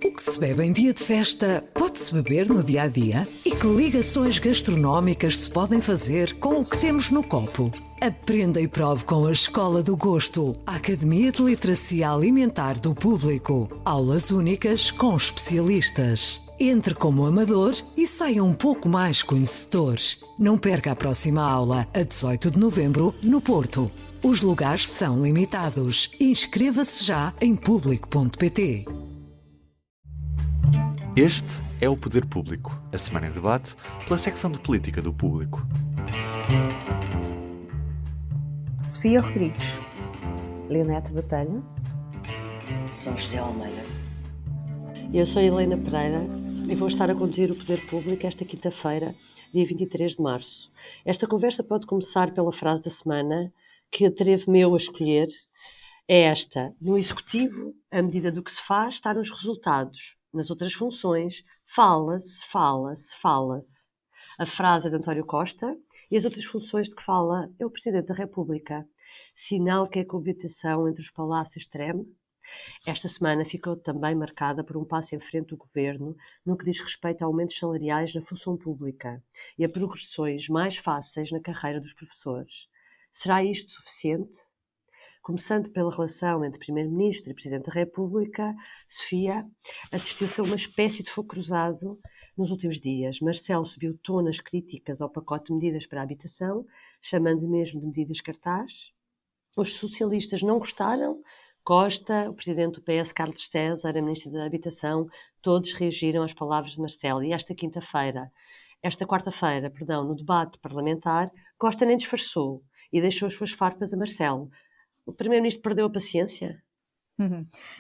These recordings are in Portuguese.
O que se bebe em dia de festa pode-se beber no dia a dia? E que ligações gastronómicas se podem fazer com o que temos no copo? Aprenda e prove com a Escola do Gosto, a Academia de Literacia Alimentar do Público. Aulas únicas com especialistas. Entre como amador e saia um pouco mais conhecedor. Não perca a próxima aula, a 18 de novembro, no Porto. Os lugares são limitados. Inscreva-se já em público.pt. Este é o Poder Público, a semana em debate pela secção de política do Público. Sofia Rodrigues, Leonete Batalha, São José Almeida. Eu sou Helena Pereira e vou estar a conduzir o Poder Público esta quinta-feira, dia 23 de março. Esta conversa pode começar pela frase da semana, que atrevo-me eu a escolher. É esta: no Executivo, a medida do que se faz está nos resultados. Nas outras funções, fala-se. A frase é de António Costa e as outras funções de que fala é o Presidente da República. Sinal que a coabitação entre os palácios treme. Esta semana ficou também marcada por um passo em frente do Governo no que diz respeito a aumentos salariais na função pública e a progressões mais fáceis na carreira dos professores. Será isto suficiente? Começando pela relação entre Primeiro-Ministro e Presidente da República, Sofia, assistiu-se a uma espécie de fogo cruzado nos últimos dias. Marcelo subiu o tom nas críticas ao pacote de medidas para a habitação, chamando mesmo de medidas cartaz. Os socialistas não gostaram. Costa, o Presidente do PS, Carlos César, a Ministra da Habitação, todos reagiram às palavras de Marcelo. E esta quarta-feira, no debate parlamentar, Costa nem disfarçou e deixou as suas farpas a Marcelo. O Primeiro-Ministro perdeu a paciência?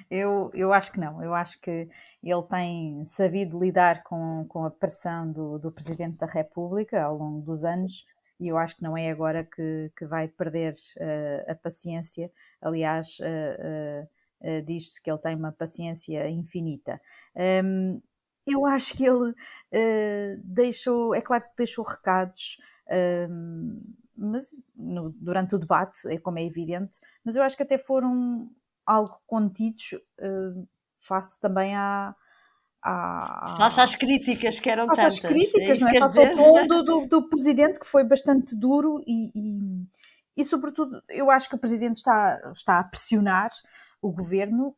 Eu acho que não. Eu acho que ele tem sabido lidar com a pressão do Presidente da República ao longo dos anos e eu acho que não é agora que vai perder a paciência. Aliás, diz-se que ele tem uma paciência infinita. Eu acho que ele é claro que deixou recados, mas durante o debate, como é evidente, mas eu acho que até foram algo contidos face também Face às críticas que eram tantas. Face às críticas, não é? Face ao tom do Presidente, que foi bastante duro e sobretudo, eu acho que o Presidente está a pressionar o Governo,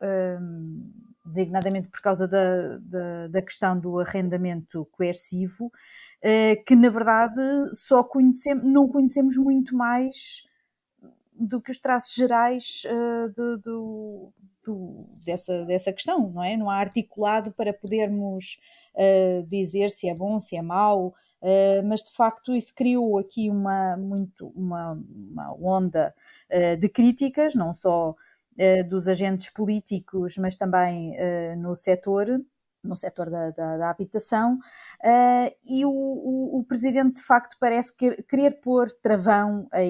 designadamente por causa da questão do arrendamento coercivo, que na verdade não conhecemos muito mais do que os traços gerais dessa questão, não é? Não há articulado para podermos dizer se é bom, se é mau, mas de facto isso criou aqui uma onda de críticas, não só dos agentes políticos, mas também no setor da habitação, e o Presidente de facto parece querer pôr travão a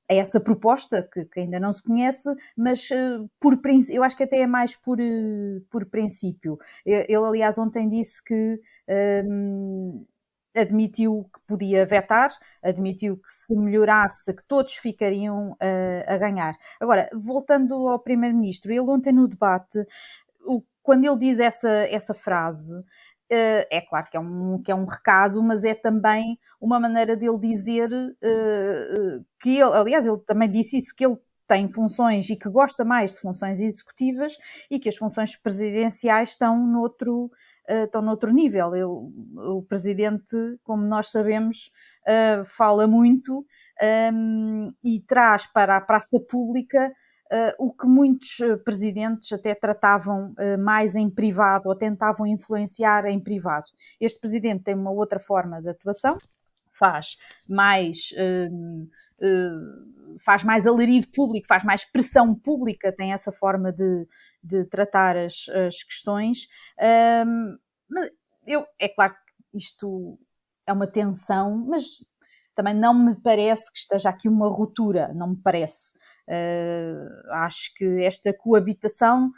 essa proposta que ainda não se conhece, mas eu acho que até é mais por princípio. Ele, aliás, ontem disse que admitiu que podia vetar, admitiu que se melhorasse, que todos ficariam a ganhar. Agora, voltando ao Primeiro-Ministro, ele ontem no debate, quando ele diz essa frase, é claro que é um recado, mas é também uma maneira dele dizer que ele, aliás, ele também disse isso, que ele tem funções e que gosta mais de funções executivas e que as funções presidenciais estão noutro nível. O Presidente, como nós sabemos, fala muito e traz para a praça pública o que muitos presidentes até tratavam mais em privado ou tentavam influenciar em privado. Este presidente tem uma outra forma de atuação, faz mais alarido público, faz mais pressão pública, tem essa forma de tratar as questões. Mas é claro que isto é uma tensão, mas também não me parece que esteja aqui uma ruptura, não me parece. Acho que esta coabitação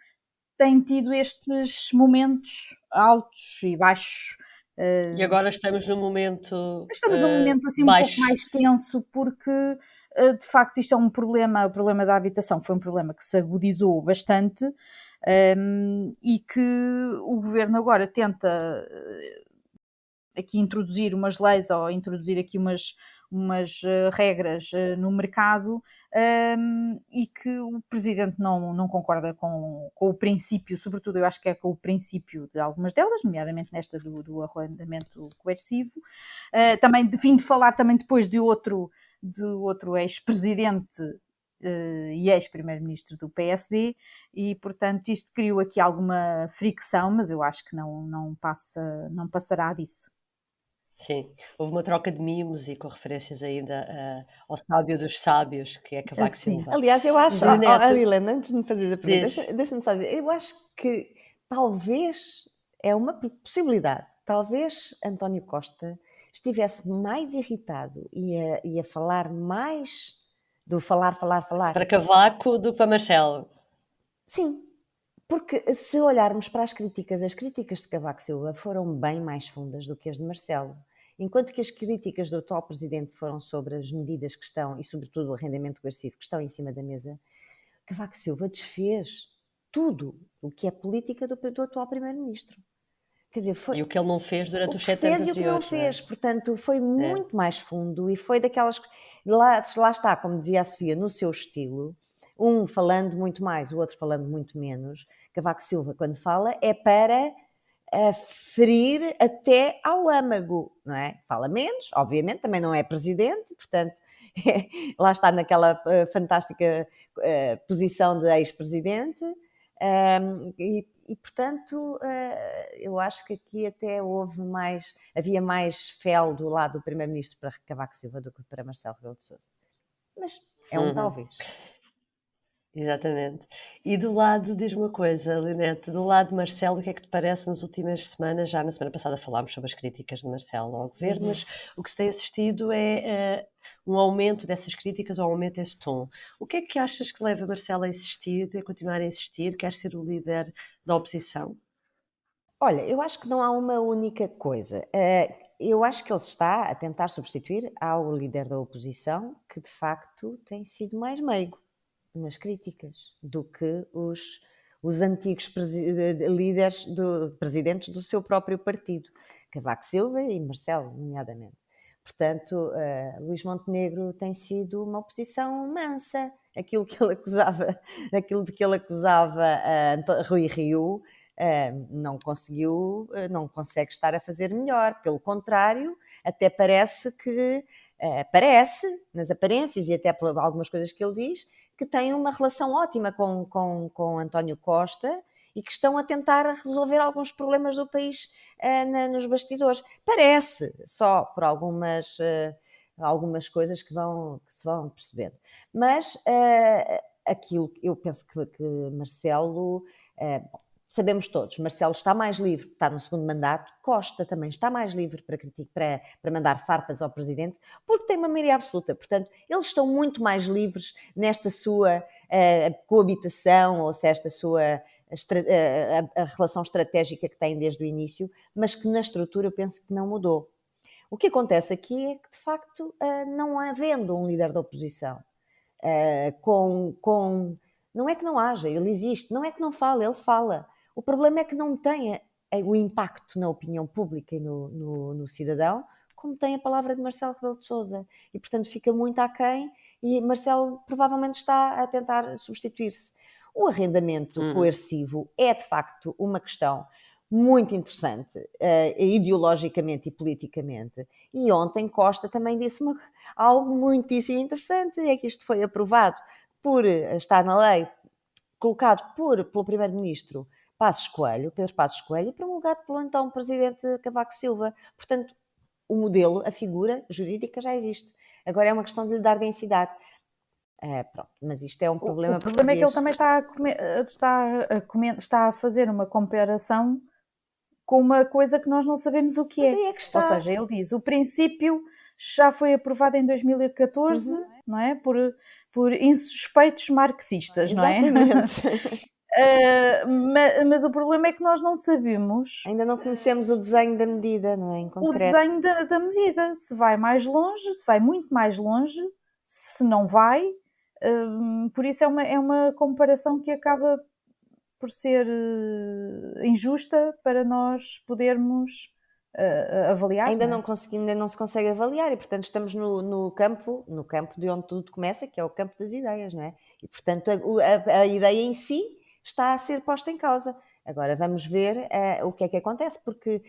tem tido estes momentos altos e baixos. E agora estamos num momento Assim baixo. Um pouco mais tenso, porque de facto isto é um problema. O problema da habitação foi um problema que se agudizou bastante E que o governo agora tenta aqui introduzir umas leis ou introduzir aqui umas regras no mercado, e que o Presidente não concorda com o princípio, sobretudo eu acho que é com o princípio de algumas delas, nomeadamente nesta do arrendamento coercivo. Também vim de falar também depois de outro ex-presidente e ex-primeiro-ministro do PSD, e portanto isto criou aqui alguma fricção, mas eu acho que não passará disso. Sim, houve uma troca de mimos e com referências ainda ao sábio dos sábios, que é Cavaco Sim. Silva. Aliás, eu acho, Leonete, Helena, antes de me fazeres a pergunta, diz. deixa-me só dizer, eu acho que talvez é uma possibilidade, talvez António Costa estivesse mais irritado e a falar mais do falar. Para Cavaco do que para Marcelo. Sim, porque se olharmos para as críticas de Cavaco Silva foram bem mais fundas do que as de Marcelo. Enquanto que as críticas do atual presidente foram sobre as medidas que estão, e sobretudo o arrendamento coercivo, que estão em cima da mesa, Cavaco Silva desfez tudo o que é política do atual primeiro-ministro. Quer dizer, foi E o que ele não fez durante o os que 7 anos fez e o que não anteriores, não é? fez. Portanto, foi muito mais fundo e foi daquelas... Lá está, como dizia a Sofia, no seu estilo, um falando muito mais, o outro falando muito menos. Cavaco Silva, quando fala, é para ferir até ao âmago, não é? Fala menos, obviamente, também não é presidente, portanto, lá está naquela fantástica posição de ex-presidente, e portanto, eu acho que aqui até havia mais fel do lado do primeiro-ministro para Cavaco Silva do que para Marcelo Rebelo de Sousa. Mas é talvez. Exatamente. E do lado, diz-me uma coisa, Leonete, do lado de Marcelo, o que é que te parece nas últimas semanas? Já na semana passada falámos sobre as críticas de Marcelo ao governo, mas o que se tem assistido é um aumento dessas críticas, um aumento desse tom. O que é que achas que leva Marcelo a insistir, a continuar a insistir, quer ser o líder da oposição? Olha, eu acho que não há uma única coisa. Eu acho que ele está a tentar substituir ao líder da oposição, que de facto tem sido mais meigo nas críticas do que os antigos líderes, presidentes do seu próprio partido, Cavaco Silva e Marcelo, nomeadamente. Portanto, Luís Montenegro tem sido uma oposição mansa. Aquilo de que ele acusava Rui Rio, não consegue estar a fazer melhor. Pelo contrário, até parece que, nas aparências e até por algumas coisas que ele diz, que tem uma relação ótima com António Costa e que estão a tentar resolver alguns problemas do país nos bastidores. Parece, só por algumas coisas que se vão percebendo. Mas aquilo, eu penso que Marcelo... sabemos todos, Marcelo está mais livre, está no segundo mandato, Costa também está mais livre para mandar farpas ao Presidente, porque tem uma maioria absoluta. Portanto, eles estão muito mais livres nesta sua coabitação, ou se esta sua a relação estratégica que têm desde o início, mas que na estrutura eu penso que não mudou. O que acontece aqui é que, de facto, não havendo um líder da oposição, não é que não haja, ele existe, não é que não fala, ele fala. O problema é que não tem o impacto na opinião pública e no cidadão, como tem a palavra de Marcelo Rebelo de Sousa. E, portanto, fica muito aquém e Marcelo provavelmente está a tentar substituir-se. O arrendamento coercivo é, de facto, uma questão muito interessante, ideologicamente e politicamente. E ontem Costa também disse algo muitíssimo interessante, é que isto foi aprovado está na lei, colocado pelo primeiro-ministro Pedro Passos Coelho, e promulgado pelo então presidente Cavaco Silva. Portanto, o modelo, a figura jurídica já existe. Agora é uma questão de lhe dar densidade. Pronto, mas isto é um problema. O problema é que ele também está a fazer uma comparação com uma coisa que nós não sabemos o que é. Mas aí é que está. Ou seja, ele diz, o princípio já foi aprovado em 2014, não é? Por insuspeitos marxistas, exatamente. Não é? Mas o problema é que nós não sabemos... Ainda não conhecemos o desenho da medida, não é? Em concreto. O desenho da medida. Se vai mais longe, se vai muito mais longe, se não vai. Por isso é uma comparação que acaba por ser injusta para nós podermos avaliar. Ainda não é? ainda não se consegue avaliar e, portanto, estamos no campo de onde tudo começa, que é o campo das ideias, não é? E, portanto, a ideia em si está a ser posta em causa. Agora vamos ver o que é que acontece, porque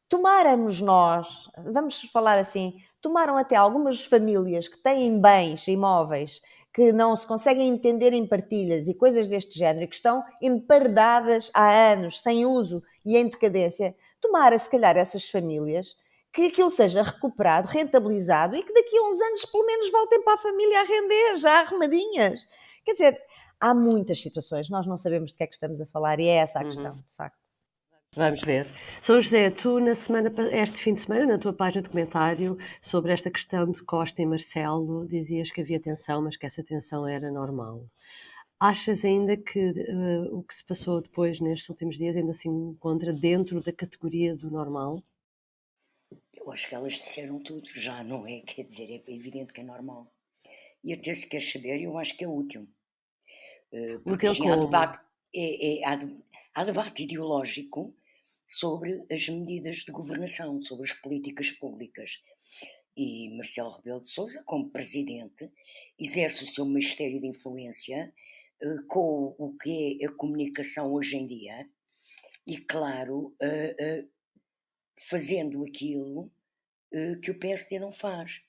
tomáramos nós, vamos falar assim, tomaram até algumas famílias que têm bens imóveis que não se conseguem entender em partilhas e coisas deste género, que estão emparedadas há anos, sem uso e em decadência, tomara se calhar essas famílias, que aquilo seja recuperado, rentabilizado e que daqui a uns anos pelo menos voltem para a família a render, já arrumadinhas. Quer dizer, há muitas situações, nós não sabemos de que é que estamos a falar e é essa a questão, de facto. Vamos ver. São José, tu este fim de semana, na tua página de comentário sobre esta questão de Costa e Marcelo, dizias que havia tensão, mas que essa tensão era normal. Achas ainda que o que se passou depois nestes últimos dias ainda se encontra dentro da categoria do normal? Eu acho que elas disseram tudo já, não é? Quer dizer, é evidente que é normal. E até se quer saber, eu acho que é útil. Porque Útil sim, há como? debate, há debate ideológico sobre as medidas de governação, sobre as políticas públicas. E Marcelo Rebelo de Sousa, como presidente, exerce o seu magistério de influência com o que é a comunicação hoje em dia e, claro, fazendo aquilo que o PSD não faz.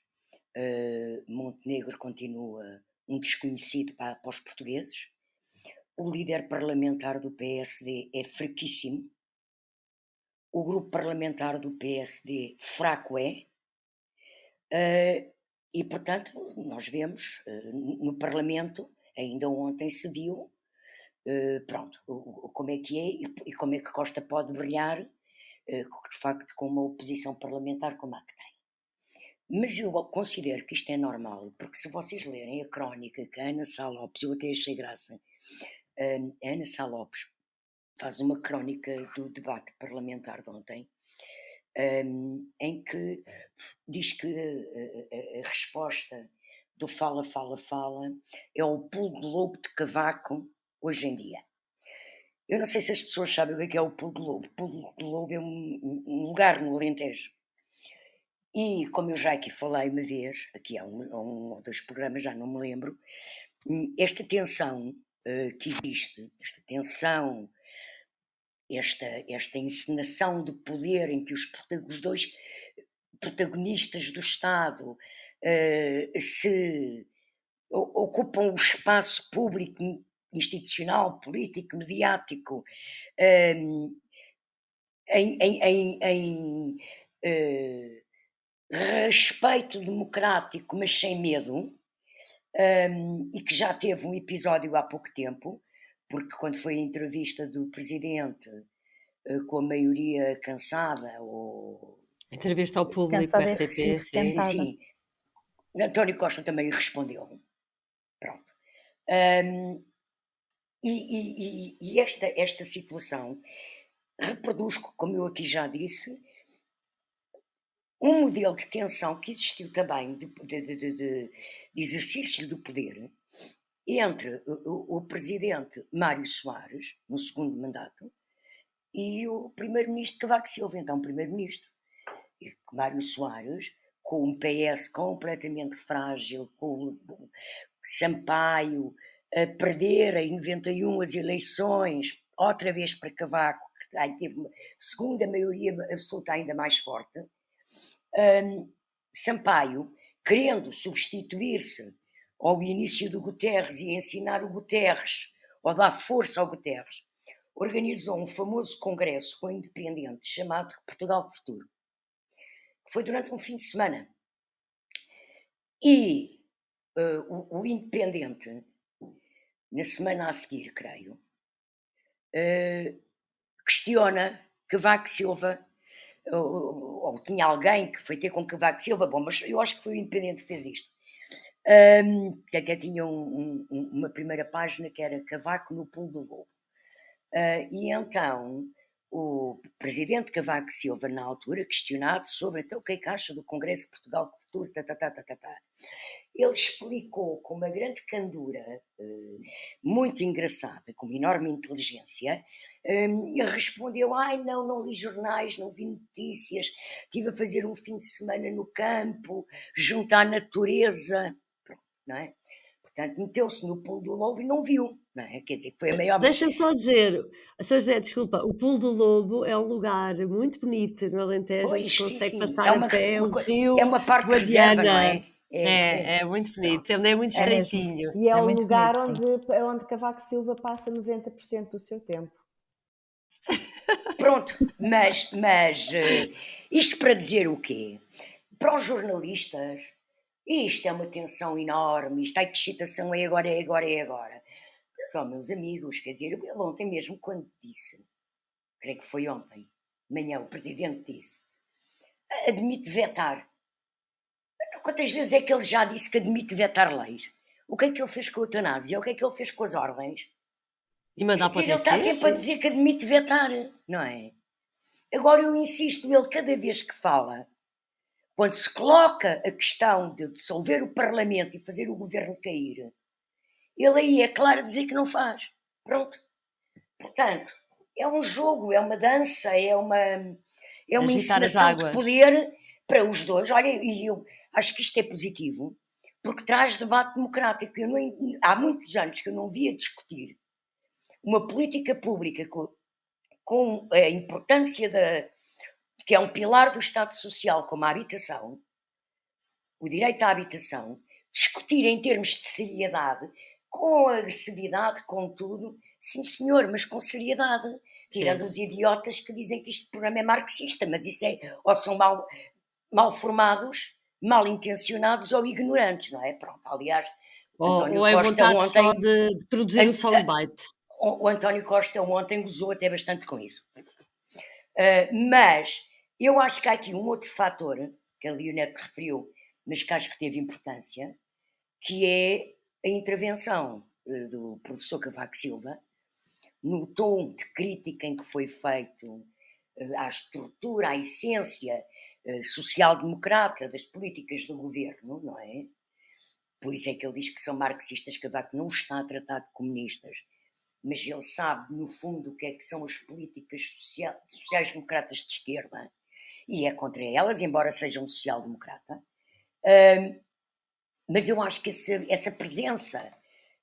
Montenegro continua um desconhecido para os portugueses. O líder parlamentar do PSD é fraquíssimo. O grupo parlamentar do PSD fraco é. E, portanto, nós vemos no Parlamento, ainda ontem se viu, pronto, como é que é e como é que Costa pode brilhar, de facto, com uma oposição parlamentar como a que tem. Mas eu considero que isto é normal, porque se vocês lerem a crónica que a Ana Sá Lopes, eu até achei graça, a Ana Sá Lopes faz uma crónica do debate parlamentar de ontem, em que diz que a resposta do fala, fala, fala é o pulo de lobo de cavaco hoje em dia. Eu não sei se as pessoas sabem o que é o pulo de lobo. O pulo de lobo é um lugar no Alentejo. E como eu já aqui falei uma vez, aqui há um ou dois programas, já não me lembro, esta tensão que existe, esta tensão, esta encenação de poder em que os dois protagonistas do Estado se ocupam o espaço público, institucional, político, mediático, em respeito democrático, mas sem medo, e que já teve um episódio há pouco tempo, porque quando foi a entrevista do presidente com a maioria cansada, ou Entrevista ao público Cansada e RTP, sim. requentada. sim, António Costa também respondeu. Pronto. E esta situação reproduz, como eu aqui já disse, um modelo de tensão que existiu também de exercício do poder entre o presidente Mário Soares, no segundo mandato, e o primeiro-ministro Cavaco Silva, então primeiro-ministro. E Mário Soares, com um PS completamente frágil, com o Sampaio a perder em 91 as eleições, outra vez para Cavaco, que aí teve uma segunda maioria absoluta ainda mais forte. Sampaio, querendo substituir-se ao início do Guterres e ensinar o Guterres, ou dar força ao Guterres, organizou um famoso congresso com independentes chamado Portugal Futuro, que foi durante um fim de semana. E o Independente, na semana a seguir, creio, questiona Cavaco Silva, ou tinha alguém que foi ter com Cavaco Silva, bom, mas eu acho que foi o Independente que fez isto, que até tinha uma primeira página que era Cavaco no pulo do lobo. E então o presidente Cavaco Silva, na altura, questionado sobre então, o que é que acha do Congresso de Portugal do futuro, ele explicou com uma grande candura, muito engraçada, com uma enorme inteligência. Ele respondeu: ai, não li jornais, não vi notícias, estive a fazer um fim de semana no campo, junto à natureza. Pronto, não é? Portanto, meteu-se no pulo do lobo e não viu, não é? Quer dizer, que foi a maior... Deixa-me só dizer, Sr. José, desculpa, o Pulo do Lobo é um lugar muito bonito no Alentejo, onde se Pois, sim, consegue sim. passar a pé o rio É uma parte de reserva, não Guadiana. é? É muito bonito, é muito É mesmo. estreitinho. E é É o muito lugar bonito, onde Cavaco Silva passa 90% do seu tempo. Pronto, mas isto para dizer o quê? Para os jornalistas, isto é uma tensão enorme, isto é que excitação, é agora, é agora, é agora. Mas, ó, meus amigos, quer dizer, ele ontem mesmo, quando disse, creio que foi ontem, de manhã, o presidente disse, admite vetar. Então, quantas vezes é que ele já disse que admite vetar leis? O que é que ele fez com a eutanásia? O que é que ele fez com as ordens? E Quer mandar para dizer, o ele está TSE? sempre a dizer que admite vetar, não é? Agora eu insisto, ele cada vez que fala, quando se coloca a questão de dissolver o Parlamento e fazer o governo cair, ele aí é claro a dizer que não faz. Pronto. Portanto, é um jogo, é uma dança, é uma Agitar as encenação de águas. poder para os dois. Olha, e eu acho que isto é positivo, porque traz debate democrático. Há muitos anos que eu não via discutir uma política pública com a importância que é um pilar do Estado Social, como a habitação, o direito à habitação, discutir em termos de seriedade, com agressividade, com tudo, sim senhor, mas com seriedade, tirando Sim. os idiotas que dizem que este programa é marxista, mas isso é, ou são mal formados, mal intencionados ou ignorantes, não é? Pronto, aliás, António Ou é Costa vontade só ontem, de produzir um soundbite. o António Costa ontem gozou até bastante com isso. Mas eu acho que há aqui um outro fator, que a Leonete referiu, mas que acho que teve importância, que é a intervenção do professor Cavaco Silva, no tom de crítica em que foi feito à estrutura, à essência social-democrata das políticas do governo, não é? Por isso é que ele diz que são marxistas. Cavaco não está a tratar de comunistas, mas ele sabe, no fundo, o que é que são as políticas sociais-democratas de esquerda, e é contra elas, embora seja um social-democrata. Mas eu acho que essa presença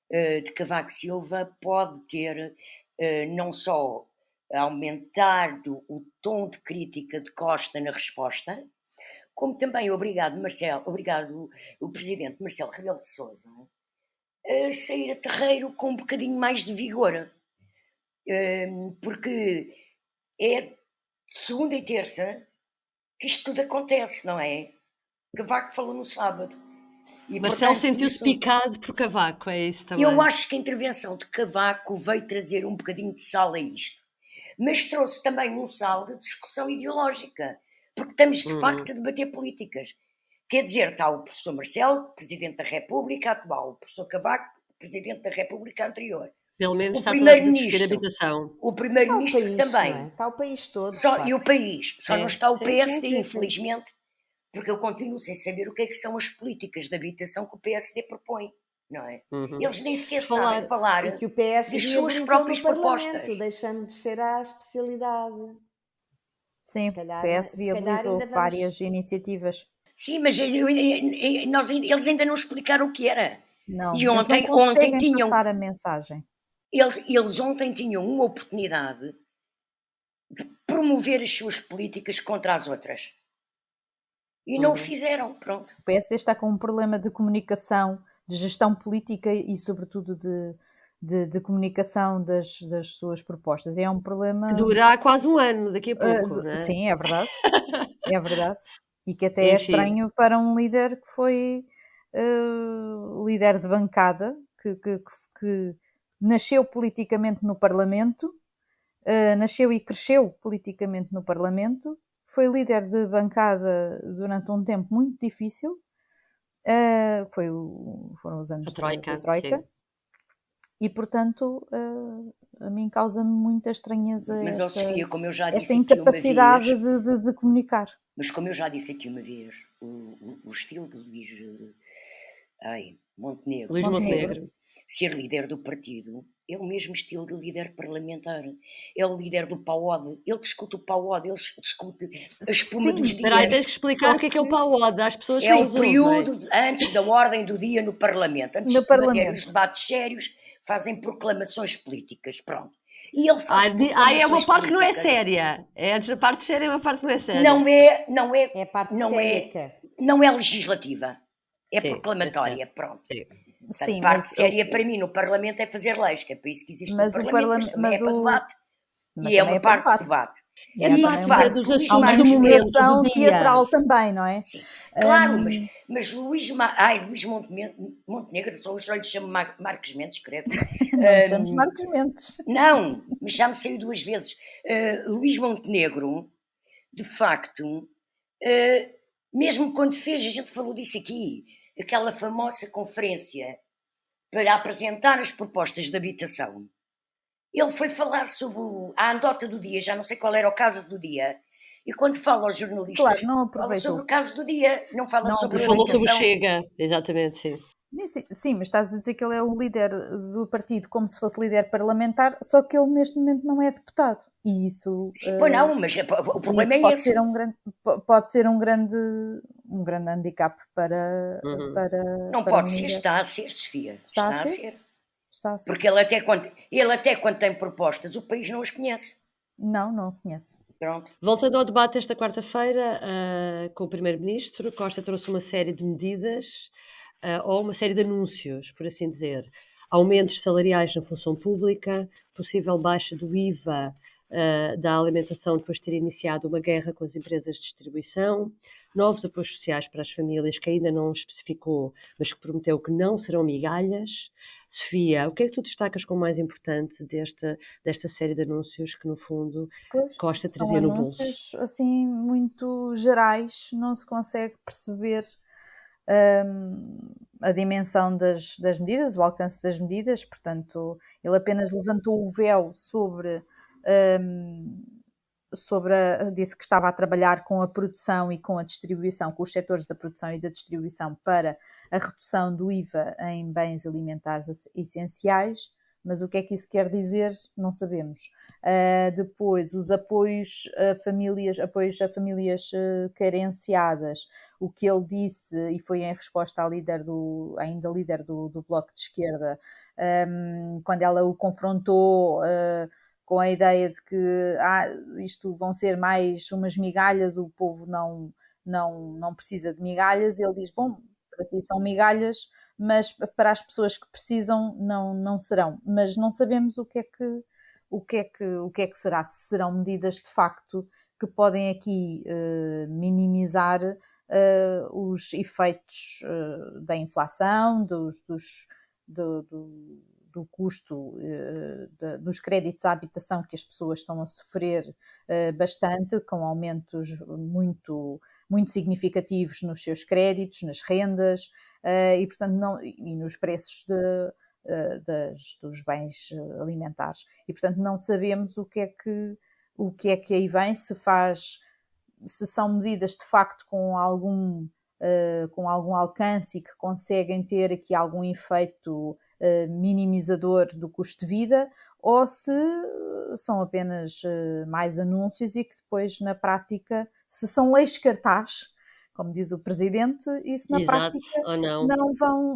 de Cavaco Silva pode ter não só aumentado o tom de crítica de Costa na resposta, como também obrigado o presidente Marcelo Rebelo de Sousa a sair a terreiro com um bocadinho mais de vigor. Porque é de segunda e terça que isto tudo acontece, não é? Cavaco falou no sábado. E, Marcelo portanto, sentiu-se picado por Cavaco, é isso também. eu acho que a intervenção de Cavaco veio trazer um bocadinho de sal a isto. Mas trouxe também um sal de discussão ideológica. Porque estamos, de facto, a debater políticas. Quer dizer, está o professor Marcelo, Presidente da República atual, o professor Cavaco, Presidente da República anterior. Pelo menos O está toda a discutir Primeiro-Ministro, habitação. o Primeiro-Ministro Está o país, também. não é? Está o país todo. E o país. Só não está o Sim, PSD, sim. infelizmente, porque eu continuo sem saber o que são as políticas de habitação que o PSD propõe, não é? Eles nem sequer sabem falar E que o PS das suas viabilizou próprias no Parlamento, propostas. deixando de ser à especialidade. Sim, o calhar- PS se calhar viabilizou ainda vamos- várias iniciativas. Sim, mas eles ainda não explicaram o que era. Não, E eles não ontem conseguem tinham, passar a mensagem. eles ontem tinham uma oportunidade de promover as suas políticas contra as outras. E não o fizeram, pronto. O PSD está com um problema de comunicação, de gestão política e, sobretudo, de comunicação das suas propostas. É um problema... Que dura quase um ano, daqui a pouco, não é? Sim, é verdade. É verdade. E que até é Enfim. estranho para um líder que foi líder de bancada, que nasceu politicamente no Parlamento, nasceu e cresceu politicamente no Parlamento, foi líder de bancada durante um tempo muito difícil, foram os anos A Troika, da Troika, sim. e, portanto, a mim causa-me muita estranheza Mas, Sofia, como eu já esta disse aqui uma incapacidade vez, de comunicar. mas como eu já disse aqui uma vez, o estilo de Luís Montenegro, Luís Montenegro. ser líder do partido, é o mesmo estilo de líder parlamentar. É o líder do PAOD. Ele discute o PAOD, ele discute a espuma Sim, dos Espera aí, dias. tens que explicar o que é o PAOD às pessoas que É nos o ouvem. período antes da ordem do dia no Parlamento. Antes No de debaterem Parlamento. os debates sérios, fazem proclamações políticas. Pronto. E ele faz É proclamações uma parte que não é políticas. séria. É antes da parte séria, é uma parte que não é séria. É a parte não séria. não é legislativa. É Sim, proclamatória. é Pronto. Sim. Portanto, Sim, parte mas séria para mim no Parlamento é fazer leis, que é para isso que existe mas o o Parlamento, mas também é para debate. mas E é também uma é para parte do debate. debate. E há E, também de debate facto, dos Luís assuntos uma Marques do momento, interpretação do dia. teatral também, não é? Sim, claro, mas Luís Montenegro, só hoje lhe chamo Marques Mendes, credo. Não lhe chamamos Marcos Mendes. Não, me chamo saiu 2 vezes. Luís Montenegro, de facto, mesmo quando fez, a gente falou disso aqui, aquela famosa conferência para apresentar as propostas de habitação, ele foi falar sobre a andota do dia, já não sei qual era o caso do dia, e quando fala aos jornalistas, Claro, não fala sobre aproveitou. o caso do dia, não fala Não sobre a Falou sobre o habitação. Chega, exatamente, sim. Sim, mas estás a dizer que ele é o líder do partido como se fosse líder parlamentar, só que ele neste momento não é deputado. E isso, Sim, pois não, mas o problema isso é pode esse. ser pode ser um grande handicap para, Não para um pode ser, líder. está a ser, Sofia. Está a ser? Está a ser. Porque ele até quando tem propostas, o país não as conhece. Não o conheço. Pronto. Voltando ao debate esta quarta-feira com o Primeiro-Ministro, Costa trouxe uma série de medidas, ou uma série de anúncios, por assim dizer. Aumentos salariais na função pública, possível baixa do IVA da alimentação depois de ter iniciado uma guerra com as empresas de distribuição, novos apoios sociais para as famílias que ainda não especificou, mas que prometeu que não serão migalhas. Sofia, o que é que tu destacas como mais importante desta série de anúncios que, no fundo, Pois, Costa são trazia no bolso? anúncios assim muito gerais, não se consegue perceber a dimensão das medidas, o alcance das medidas, portanto, ele apenas levantou o véu sobre disse que estava a trabalhar com a produção e com a distribuição, com os setores da produção e da distribuição para a redução do IVA em bens alimentares essenciais, mas o que é que isso quer dizer? Não sabemos. Depois, os apoios a famílias carenciadas, o que ele disse, e foi em resposta à ainda líder do Bloco de Esquerda, quando ela o confrontou com a ideia de que isto vão ser mais umas migalhas, o povo não precisa de migalhas, ele diz, bom, para si são migalhas, mas para as pessoas que precisam não serão. Mas não sabemos o que é que será, se serão medidas de facto que podem aqui minimizar os efeitos da inflação, do custo dos créditos à habitação que as pessoas estão a sofrer bastante, com aumentos muito, muito significativos nos seus créditos, nas rendas e, portanto, e nos preços dos bens alimentares. E, portanto, não sabemos o que é que aí vem, se são medidas de facto com algum alcance e que conseguem ter aqui algum efeito minimizador do custo de vida, ou se são apenas mais anúncios e que depois na prática, se são leis cartaz, como diz o Presidente, isso na Exato, prática ou não?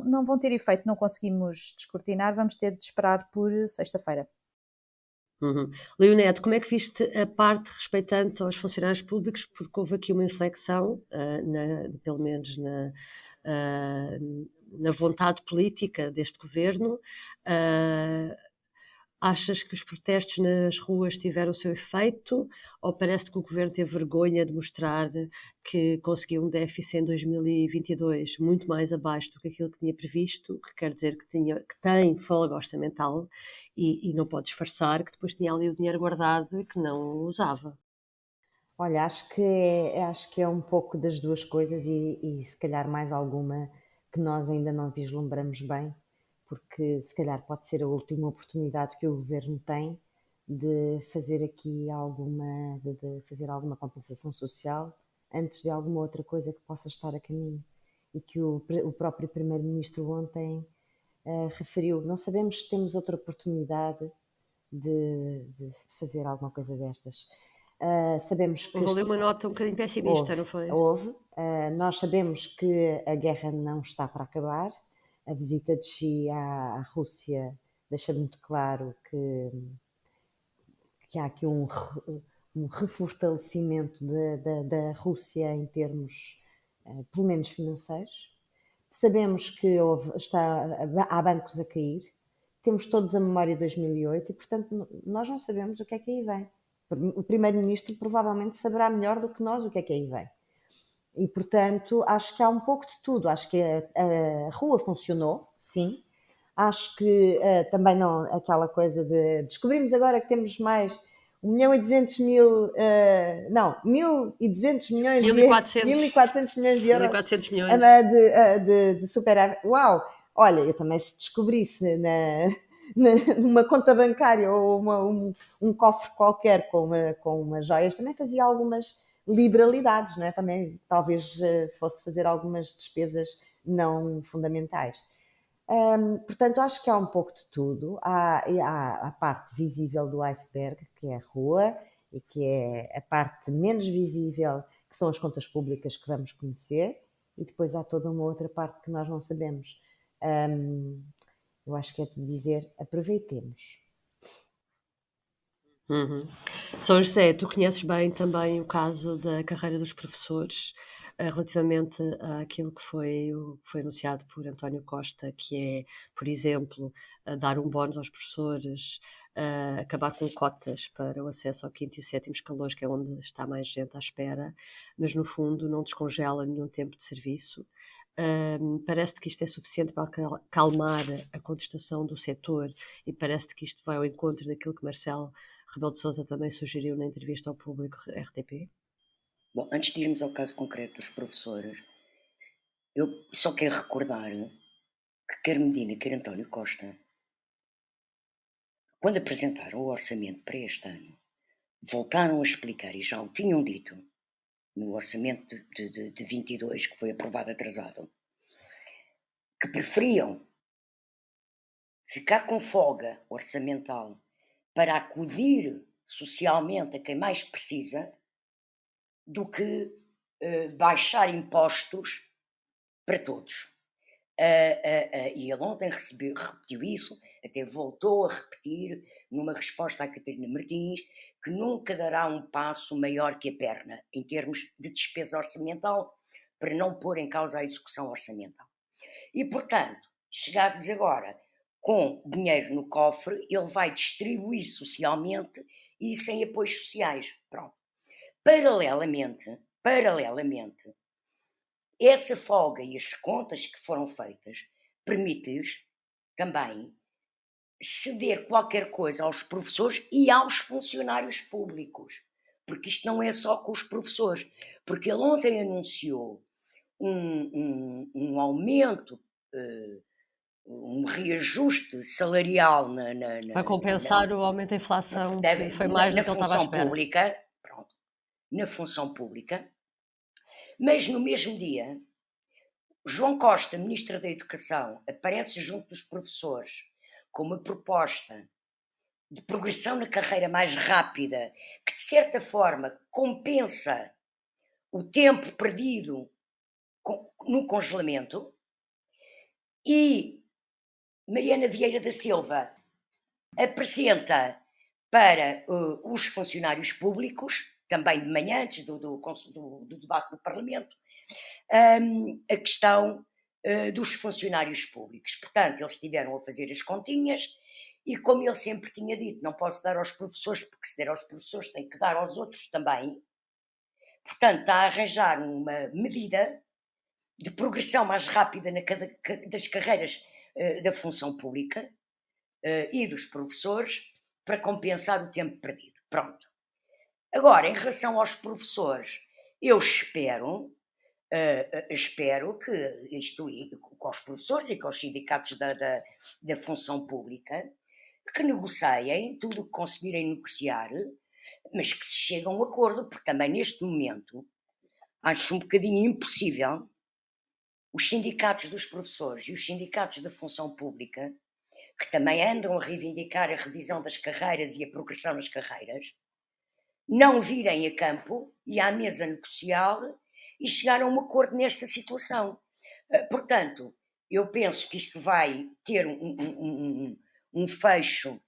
não vão ter efeito, não conseguimos descortinar, vamos ter de esperar por sexta-feira. Uhum. Leonete, como é que viste a parte respeitante aos funcionários públicos? Porque houve aqui uma inflexão, pelo menos na vontade política deste governo. Achas que os protestos nas ruas tiveram o seu efeito ou parece que o governo teve vergonha de mostrar que conseguiu um déficit em 2022 muito mais abaixo do que aquilo que tinha previsto, que quer dizer que tem folga orçamental e não pode disfarçar que depois tinha ali o dinheiro guardado e que não o usava? Olha, acho que é um pouco das duas coisas e se calhar mais alguma que nós ainda não vislumbramos bem. porque se calhar pode ser a última oportunidade que o governo tem de fazer aqui de fazer alguma compensação social antes de alguma outra coisa que possa estar a caminho. E que o próprio Primeiro-Ministro ontem referiu. Não sabemos se temos outra oportunidade de fazer alguma coisa destas. Sabemos que Houve ali uma nota um bocadinho pessimista, não foi? houve. Nós sabemos que a guerra não está para acabar. A visita de Xi à Rússia deixa muito claro que há aqui um refortalecimento da Rússia em termos, pelo menos financeiros. Sabemos que há bancos a cair. Temos todos a memória de 2008 e, portanto, nós não sabemos o que é que aí vem. O Primeiro-Ministro provavelmente saberá melhor do que nós o que é que aí vem. E, portanto, acho que há um pouco de tudo. Acho que a rua funcionou, sim. Acho que também não aquela coisa de descobrimos agora que temos mais 1.200.000, não, 1.200 milhões de 1.400 milhões de euros 1.400 milhões. de superávit. Uau! Olha, eu também se descobrisse numa conta bancária ou um cofre qualquer com umas joias, também fazia algumas liberalidades, não é? Também talvez fosse fazer algumas despesas não fundamentais. Portanto, acho que há um pouco de tudo. Há a parte visível do iceberg, que é a rua, e que é a parte menos visível, que são as contas públicas que vamos conhecer, e depois há toda uma outra parte que nós não sabemos. Eu acho que é de dizer, aproveitemos. São José, tu conheces bem também o caso da carreira dos professores, relativamente àquilo que foi anunciado por António Costa, que é, por exemplo, dar um bónus aos professores, acabar com cotas para o acesso ao quinto e o sétimo escalões, que é onde está mais gente à espera, mas no fundo não descongela nenhum tempo de serviço. Parece-te que isto é suficiente para calmar a contestação do setor e parece-te que isto vai ao encontro daquilo que Marcelo Rebelo de Sousa também sugeriu na entrevista ao público RTP? Bom, antes de irmos ao caso concreto dos professores, eu só quero recordar que quer Medina, quer António Costa, quando apresentaram o orçamento para este ano, voltaram a explicar, e já o tinham dito no orçamento de 22, que foi aprovado atrasado, que preferiam ficar com folga orçamental para acudir socialmente a quem mais precisa do que baixar impostos para todos. E ele ontem repetiu isso, até voltou a repetir numa resposta à Catarina Martins, que nunca dará um passo maior que a perna em termos de despesa orçamental para não pôr em causa a execução orçamental. E, portanto, chegados agora com dinheiro no cofre, ele vai distribuir socialmente e sem apoios sociais. Pronto. Paralelamente, essa folga e as contas que foram feitas permite-lhes também ceder qualquer coisa aos professores e aos funcionários públicos, porque isto não é só com os professores, porque ele ontem anunciou um aumento, um reajuste salarial Para compensar o aumento da inflação, que foi mais do que ele estava à espera. Pública, pronto, na função pública, mas no mesmo dia, João Costa, Ministro da Educação, aparece junto dos professores com uma proposta de progressão na carreira mais rápida, que de certa forma compensa o tempo perdido no congelamento, e Mariana Vieira da Silva apresenta para os funcionários públicos, também de manhã, antes do debate do Parlamento, a questão dos funcionários públicos. Portanto, eles estiveram a fazer as continhas e, como ele sempre tinha dito, não posso dar aos professores, porque se der aos professores tem que dar aos outros também. Portanto, está a arranjar uma medida de progressão mais rápida das carreiras da função pública e dos professores para compensar o tempo perdido. Pronto. Agora, em relação aos professores, eu espero espero que isto, com os professores e com os sindicatos da função pública, que negociem tudo o que conseguirem negociar, mas que se chegue a um acordo, porque também neste momento acho um bocadinho impossível os sindicatos dos professores e os sindicatos da função pública, que também andam a reivindicar a revisão das carreiras e a progressão nas carreiras, não virem a campo e à mesa negocial e chegar a um acordo nesta situação. Portanto, eu penso que isto vai ter um fecho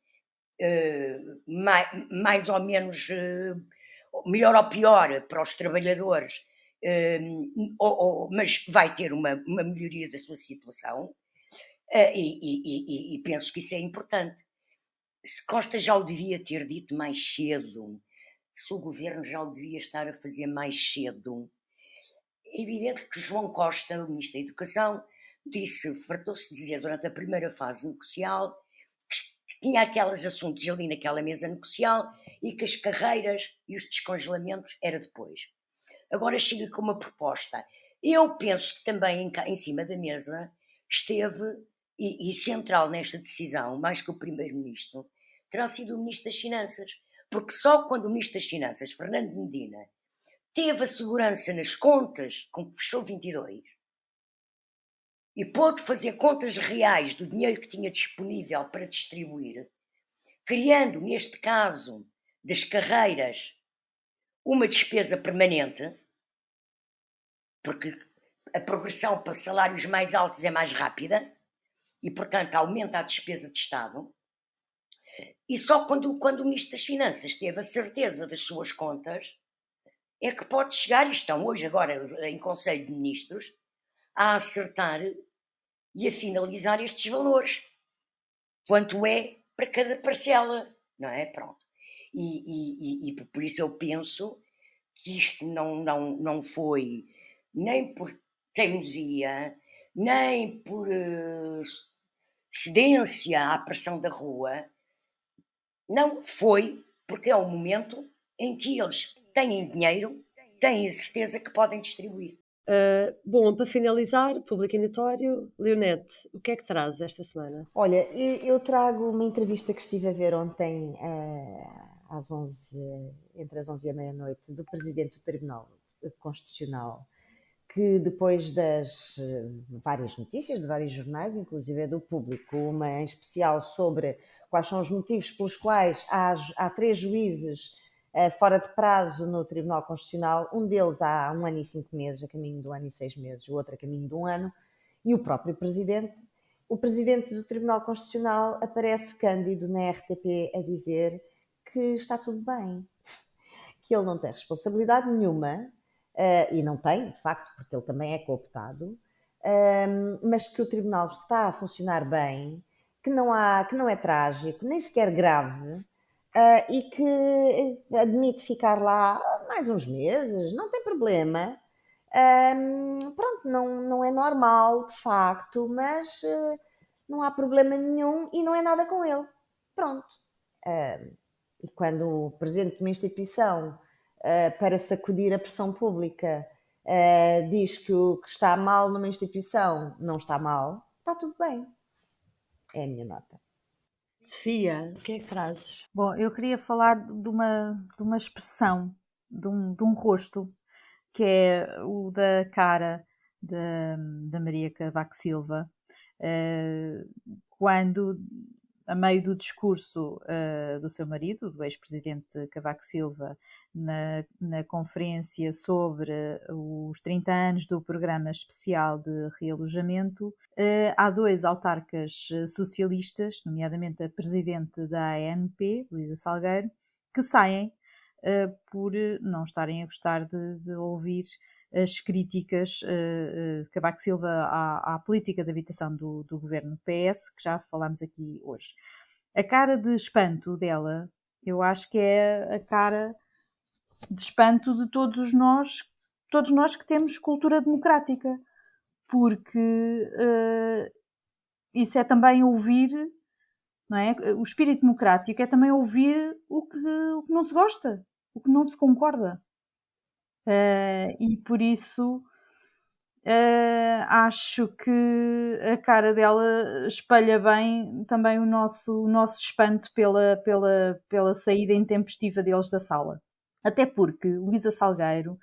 mais ou menos melhor ou pior para os trabalhadores, mas vai ter uma melhoria da sua situação, e penso que isso é importante. Se Costa já o devia ter dito mais cedo, se o governo já o devia estar a fazer mais cedo. É evidente que João Costa, o Ministro da Educação, fartou-se de dizer durante a primeira fase negocial que tinha aqueles assuntos ali naquela mesa negocial e que as carreiras e os descongelamentos era depois. Agora chega com uma proposta. Eu penso que também em cima da mesa esteve, e central nesta decisão, mais que o Primeiro-Ministro, terá sido o Ministro das Finanças. Porque só quando o Ministro das Finanças, Fernando Medina, teve a segurança nas contas com que fechou 22 e pôde fazer contas reais do dinheiro que tinha disponível para distribuir, criando, neste caso, das carreiras, uma despesa permanente, porque a progressão para salários mais altos é mais rápida e, portanto, aumenta a despesa de Estado. E só quando o Ministro das Finanças teve a certeza das suas contas é que pode chegar, e estão hoje agora em Conselho de Ministros, a acertar e a finalizar estes valores. Quanto é para cada parcela, não é? Pronto. E por isso eu penso que isto não foi nem por teimosia, nem por cedência à pressão da rua. Não, foi porque é um momento em que eles têm dinheiro, têm a certeza que podem distribuir. Bom, para finalizar, público e notório, Leonete, o que é que traz esta semana? Olha, eu trago uma entrevista que estive a ver ontem entre as 11 e a meia-noite, do Presidente do Tribunal Constitucional, que depois das várias notícias de vários jornais, inclusive do Público, uma em especial sobre quais são os motivos pelos quais há 3 juízes fora de prazo no Tribunal Constitucional, um deles há 1 ano e 5 meses, a caminho do ano e 6 meses, o outro a caminho de 1 ano, e o próprio Presidente. O Presidente do Tribunal Constitucional aparece cândido na RTP a dizer que está tudo bem, que ele não tem responsabilidade nenhuma, e não tem, de facto, porque ele também é cooptado, mas que o Tribunal está a funcionar bem, que não é trágico, nem sequer grave, e que admite ficar lá mais uns meses, não tem problema. Pronto, não é normal, de facto, mas não há problema nenhum e não é nada com ele. Pronto. E quando o presidente de uma instituição, para sacudir a pressão pública, diz que o que está mal numa instituição não está mal, está tudo bem. É a minha nota. Sofia, o que é que trazes? Bom, eu queria falar de uma expressão, de um rosto, que é o da cara da Maria Cavaco Silva, quando, a meio do discurso do seu marido, do ex-presidente Cavaco Silva, na conferência sobre os 30 anos do Programa Especial de Realojamento, há 2 autarcas socialistas, nomeadamente a presidente da ANP, Luísa Salgueiro, que saem por não estarem a gostar de ouvir as críticas de Cavaco Silva à política de habitação do governo PS, que já falámos aqui hoje. A cara de espanto dela, eu acho que é a cara de espanto de todos nós que temos cultura democrática, porque isso é também ouvir, não é? O espírito democrático é também ouvir o que não se gosta, o que não se concorda. E por isso acho que a cara dela espelha bem também o nosso espanto pela saída intempestiva deles da sala. Até porque Luísa Salgueiro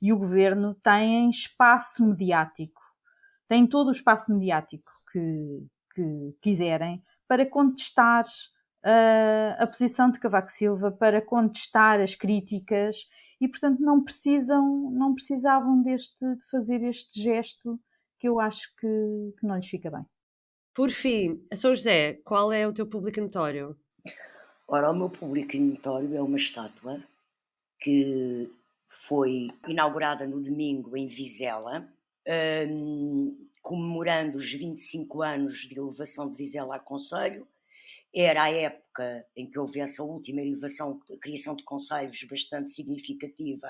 e o governo têm espaço mediático, têm todo o espaço mediático que quiserem para contestar a posição de Cavaco Silva, para contestar as críticas e, portanto, não precisavam de fazer este gesto que eu acho que não lhes fica bem. Por fim, a São José, qual é o teu público notório? Ora, o meu público notório é uma estátua que foi inaugurada no domingo em Vizela, comemorando os 25 anos de elevação de Vizela a concelho. Era a época em que houve essa última criação de concelhos bastante significativa,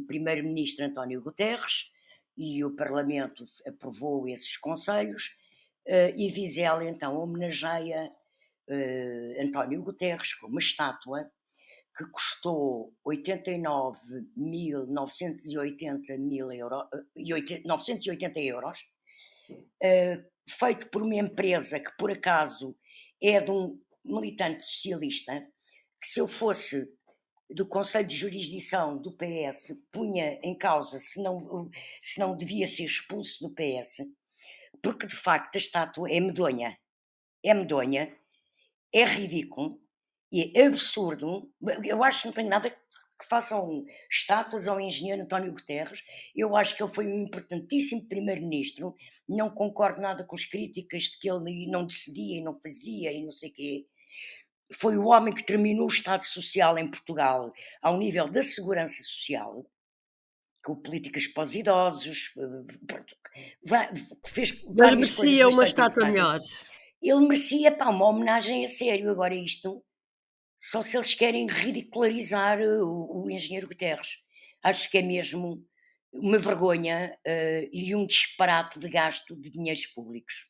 primeiro-ministro António Guterres, e o Parlamento aprovou esses concelhos, e Vizela então homenageia António Guterres com uma estátua que custou 89.980 euros, feito por uma empresa que por acaso é de um militante socialista, que se eu fosse do Conselho de Jurisdição do PS, punha em causa se não devia ser expulso do PS, porque de facto a estátua é medonha, é ridículo e é absurdo. Eu acho que não tenho nada que façam estátuas ao engenheiro António Guterres. Eu acho que ele foi um importantíssimo primeiro-ministro, não concordo nada com as críticas de que ele não decidia e não fazia e não sei o quê. Foi o homem que terminou o Estado Social em Portugal ao nível da segurança social, com políticas para os idosos, fez várias coisas. Mas merecia uma estátua melhor. Ele merecia uma homenagem a sério. Agora isto, só se eles querem ridicularizar o engenheiro Guterres. Acho que é mesmo uma vergonha e um disparate de gasto de dinheiros públicos.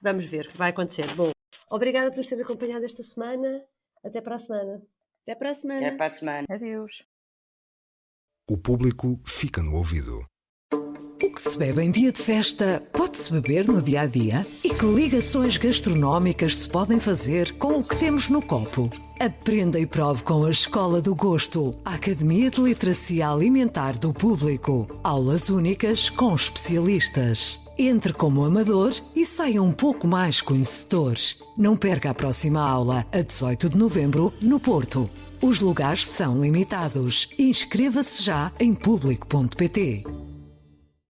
Vamos ver o que vai acontecer. Bom, obrigada por nos ter acompanhado esta semana. Até para a semana. Até para a semana. Até para a semana. Adeus. O público fica no ouvido. O que se bebe em dia de festa pode-se beber no dia a dia? E que ligações gastronómicas se podem fazer com o que temos no copo? Aprenda e prove com a Escola do Gosto, a Academia de Literacia Alimentar do Público. Aulas únicas com especialistas. Entre como amador e saia um pouco mais conhecedor. Não perca a próxima aula, a 18 de novembro, no Porto. Os lugares são limitados. Inscreva-se já em público.pt.